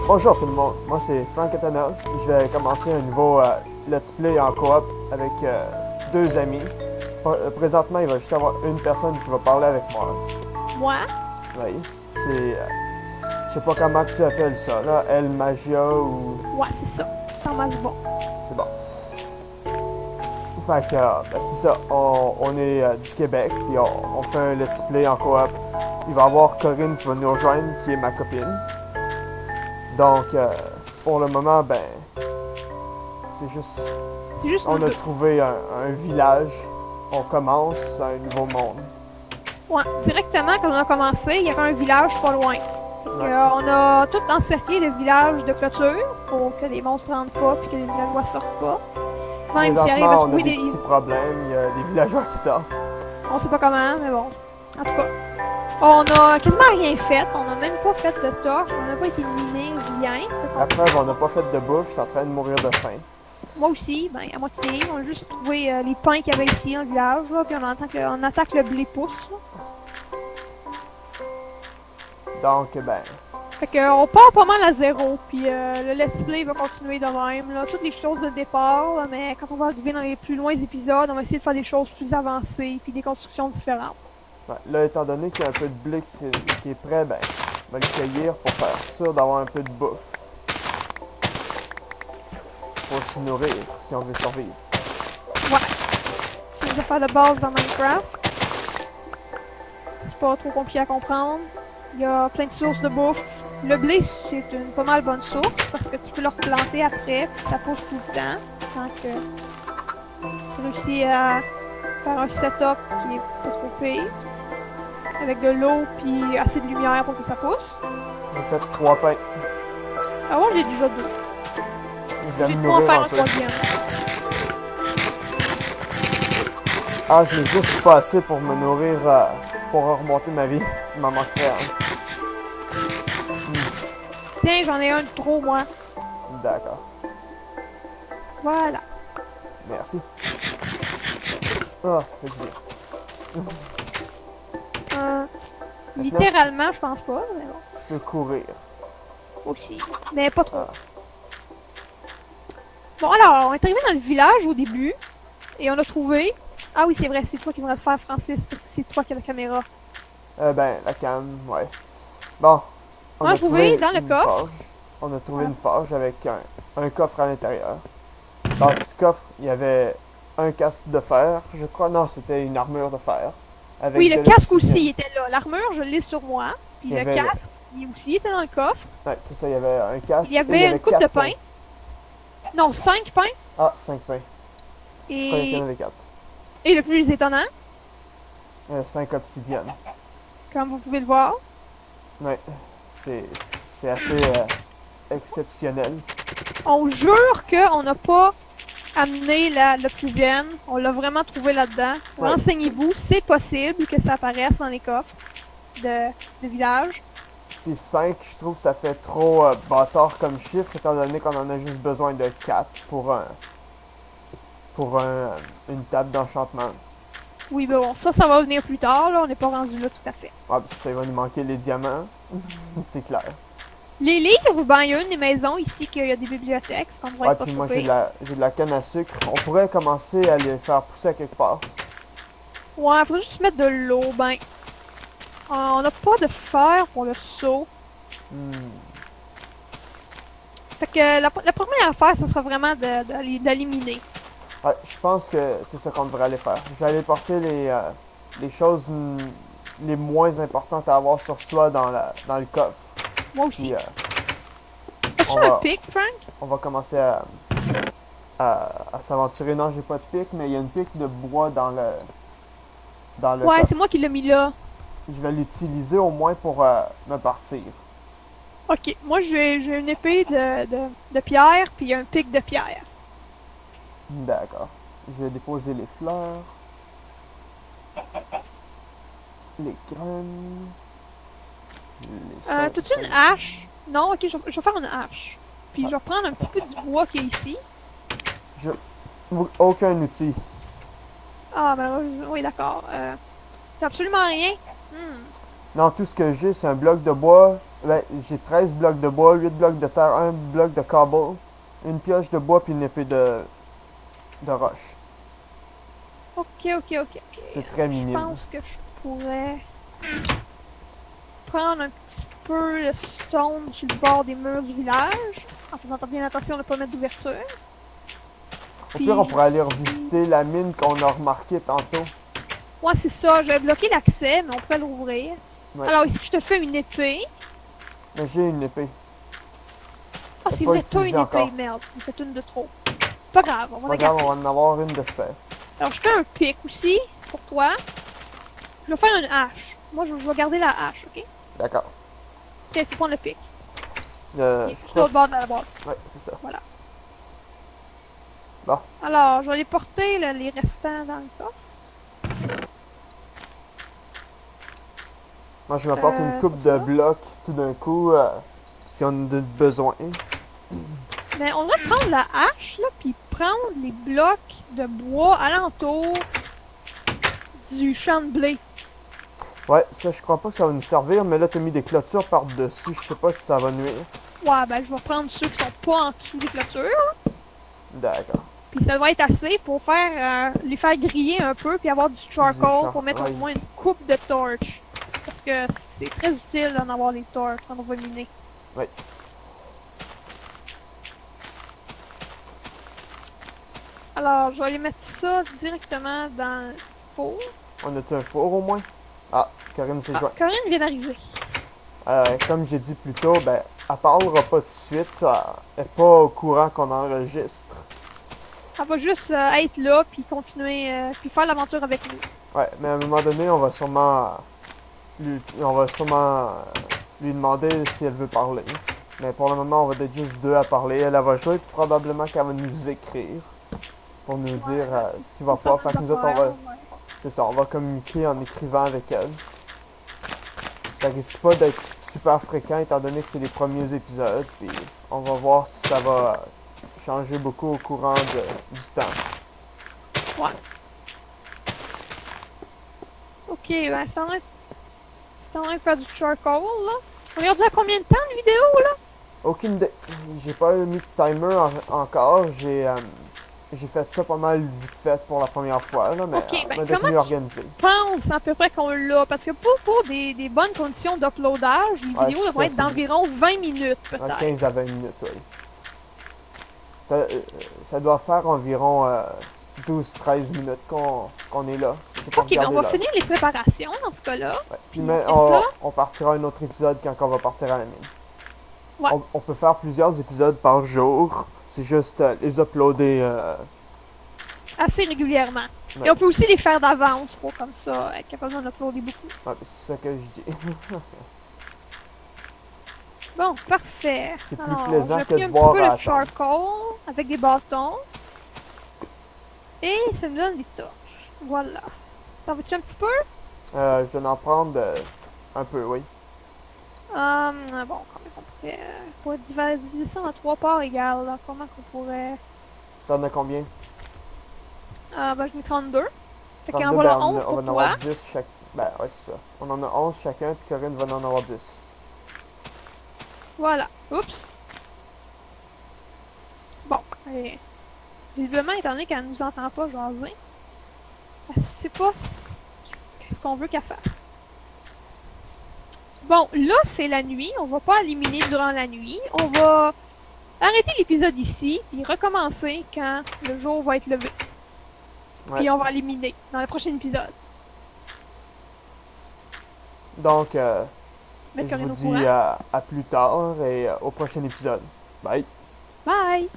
Bonjour tout le monde, moi c'est Frank Eternal. Je vais commencer un nouveau let's play en coop avec deux amis. Présentement, il va juste avoir une personne qui va parler avec moi. Moi? Oui, c'est... je sais pas comment tu appelles ça, là, El Magia ou... Ouais, c'est ça. Ça marche bon. C'est bon. Fait que, ben, c'est ça, on est du Québec, puis on fait un let's play en coop. Il va y avoir Corinne qui va nous rejoindre, qui est ma copine. Donc, pour le moment, ben, c'est juste... C'est juste On nous a deux. trouvé un village. On commence un nouveau monde. Ouais, directement quand on a commencé, il y avait un village pas loin. Ouais. On a tout encerclé le village de clôture pour que les monstres rentrent pas puis que les villageois sortent pas. Même s'il arrive à Présentement, on a trouver des petits problèmes. Il y a des villageois qui sortent. On sait pas comment, mais bon. En tout cas, on a quasiment rien fait. On a même pas fait de torche. On n'a pas été miné rien. Fait La preuve, on n'a pas fait de bouffe. Je suis en train de mourir de faim. Moi aussi, ben à moitié. On a juste trouvé les pains qu'il y avait ici dans le village, là, puis on attaque le blé pousse. Là. Donc, ben, Fait qu'on part pas mal à zéro, puis le let's play va continuer de même, là, toutes les choses de départ, là, mais quand on va arriver dans les plus loin épisodes, on va essayer de faire des choses plus avancées, puis des constructions différentes. ouais, là, étant donné qu'il y a un peu de blé qui est prêt, ben, on va le cueillir pour faire sûr d'avoir un peu de bouffe. Pour se nourrir, si on veut survivre. Ouais. C'est des affaires de base dans Minecraft. C'est pas trop compliqué à comprendre. Il y a plein de sources de bouffe. Le blé, c'est une pas mal bonne source, parce que tu peux le replanter après, puis ça pousse tout le temps. Tant que tu réussis à faire un setup qui est pas trop pire. Avec de l'eau puis assez de lumière pour que ça pousse. J'ai fait 3 pains. Ah moi j'ai déjà deux. Je vais J'ai me trois nourrir faire un un peu. troisième. Ah, je n'ai juste pas assez pour me nourrir, pour remonter ma vie. Il m'en manquerait un. Tiens, j'en ai un de trop moi. D'accord. Voilà. Merci. Ah, ça fait du bien. Littéralement, je pense pas, mais bon. Je peux courir. Aussi. Mais pas trop. Ah. Bon alors, on est arrivé dans le village au début. Et on a trouvé. Ah oui, c'est vrai, c'est toi qui devrais le faire, Francis, parce que c'est toi qui as la caméra. Ben, la cam, ouais. Bon. On a trouvé dans le une coffre. forge. On a trouvé une forge avec un coffre à l'intérieur. Dans ce coffre, il y avait un casque de fer, je crois. Non, c'était une armure de fer. Avec Oui, de le casque l'obsidienne. aussi était là. L'armure, je l'ai sur moi. Puis Il y le avait- casque, il aussi était dans le coffre. Ouais, c'est ça, il y avait un casque. Il y et avait une coupe de 4 pain. Non, 5 pains. Ah, 5 pains. Je croyais qu'il y en Et, avait 4. et le plus étonnant, 5 obsidiennes. comme vous pouvez le voir, Ouais, c'est assez exceptionnel. on jure qu'on n'a pas amené l'obsidienne. On l'a vraiment trouvé là-dedans. Ouais. Renseignez-vous, c'est possible que ça apparaisse dans les coffres de village. Puis 5, je trouve que ça fait trop bâtard comme chiffre, étant donné qu'on en a juste besoin de 4 pour une table d'enchantement. Oui, ben bon, ça va venir plus tard, là. On n'est pas rendu là tout à fait. Ah, puis ça, il va nous manquer les diamants. C'est clair. Les livres, ben, il y a une des maisons ici qu'il y a des bibliothèques. C'est un endroit Ouais, pas puis trop moi, j'ai pire. de la canne à sucre. On pourrait commencer à les faire pousser à quelque part. Ouais, faudrait juste mettre de l'eau. Ben, on n'a pas de fer pour le seau. Hmm. Fait que la première affaire, ça sera vraiment d'éliminer. Ouais, je pense que c'est ça qu'on devrait aller faire. Je vais aller porter les choses les moins importantes à avoir sur soi dans le coffre. Moi aussi. Puis As-tu on un va- pic, Frank? on va commencer à s'aventurer. Non, j'ai pas de pique, mais il y a une pique de bois dans le Ouais, coffre. c'est moi qui l'ai mis là. Je vais l'utiliser au moins pour me partir. Ok, moi j'ai une épée de pierre, puis un pic de pierre. D'accord. Je vais déposer les fleurs. Les graines. T'as-tu une hache? Non, ok, je vais faire une hache. Puis je vais prendre un petit peu du bois qui est ici. Aucun outil. Ah, ben oui, d'accord. T'as absolument rien? Non, tout ce que j'ai, c'est un bloc de bois, Ben, j'ai 13 blocs de bois, 8 blocs de terre, 1 bloc de cobble, une pioche de bois puis une épée de roche. Ok. C'est très Je minime. pense que je pourrais prendre un petit peu le stone sur le bord des murs du village, en faisant bien attention de ne pas mettre d'ouverture. Au pire, on pourrait aller revisiter la mine qu'on a remarquée tantôt. Ouais, c'est ça. J'avais bloqué l'accès, mais on peut l'ouvrir. Ouais. Alors, ici, je te fais une épée. Mais j'ai une épée. Ah, c'est pas vrai, toi, une utilisée épée. encore. Merde, j'en fait une de trop. Pas grave, on va la Regarde, garder. on va en avoir une d'espère. Alors, je fais un pic aussi, pour toi. Je vais faire une hache. Moi, je vais garder la hache, ok? D'accord. Tiens, il faut prendre le pic. Il Je est sur crois... l'autre bord de la boîte. Ouais, c'est ça. Voilà. Bon. Alors, je vais aller porter là, les restants dans le coffre. Moi, je m'apporte une coupe c'est de ça. blocs tout d'un coup, si on en a besoin. Mais on devrait prendre la hache, là, puis prendre les blocs de bois alentour du champ de blé. Ouais, ça, je crois pas que ça va nous servir, mais là, t'as mis des clôtures par-dessus. Je sais pas si ça va nuire. Ouais, ben, je vais prendre ceux qui sont pas en dessous des clôtures. D'accord. Puis ça doit être assez pour faire les faire griller un peu, puis avoir du charcoal pour mettre au ouais. moins une coupe de torches. Parce que c'est très utile d'en avoir les torches quand on va miner. Ouais. Alors, je vais aller mettre ça directement dans le four. On a-tu un four au moins? Ah, Corinne s'est jointe. Corinne vient d'arriver. Comme j'ai dit plus tôt, ben, elle parlera pas tout de suite. Elle est pas au courant qu'on enregistre. Elle va juste être là, puis continuer, puis faire l'aventure avec nous. Ouais, mais à un moment donné, on va sûrement lui demander si elle veut parler. Mais pour le moment, on va être juste deux à parler. Elle va jouer, puis probablement qu'elle va nous écrire pour nous dire ce qui va pas. Fait que nous autres, c'est ça, on va communiquer en écrivant avec elle. Ça risque pas d'être super fréquent étant donné que c'est les premiers épisodes. Puis on va voir si ça va changer beaucoup au courant du temps. Ouais. Ok, ben c'est en train de faire du charcoal, là. On est rendu à combien de temps de vidéo, là? Aucune idée. J'ai pas mis de timer encore. J'ai fait ça pas mal vite fait pour la première fois, là, mais Ok, ben, on va être comment mieux organisé. Pense à peu près qu'on l'a, parce que pour des bonnes conditions d'uploadage, les Ouais, vidéos ça, devraient être c'est d'environ 20 minutes, Ouais, peut-être. 15 à 20 minutes, oui. Ça doit faire environ 12-13 minutes qu'on est là. J'ai pas Ok, ben on regardé va l'heure. finir les préparations dans ce cas-là. Ouais. Puis Mais après ça, on partira un autre épisode quand on va partir à la mine. Ouais. On peut faire plusieurs épisodes par jour. C'est juste les uploader. assez régulièrement. Ouais. Et on peut aussi les faire d'avance pour comme ça être capable d'en uploader beaucoup. Ouais, c'est ça que je dis. Bon, parfait. C'est plus Alors, plaisant j'ai que pris de un voir petit peu à le attendre. charcoal avec des bâtons. Et ça me donne des torches. Voilà. T'en veux-tu un petit peu? Je vais en prendre un peu, oui. Bon, comment on pourrait diviser ça en 3 parts égales, là. Comment qu'on pourrait... T'en as combien? Ben, je mets 32. Fait qu'en 32, voilà ben, 11 on pour va en toi. avoir 10 chaque. Ben, ouais, c'est ça. On en a 11 chacun, puis Corinne va en avoir 10. Voilà. Oups. Bon, allez. Visiblement, étant donné qu'elle nous entend pas jaser, elle sait pas ce qu'on veut qu'elle fasse. Bon, là, c'est la nuit. On va pas éliminer durant la nuit. On va arrêter l'épisode ici, puis recommencer quand le jour va être levé. Ouais. Puis on va éliminer dans le prochain épisode. Donc, Mettre je Corinne vous au courant. dis à plus tard et au prochain épisode. Bye! Bye!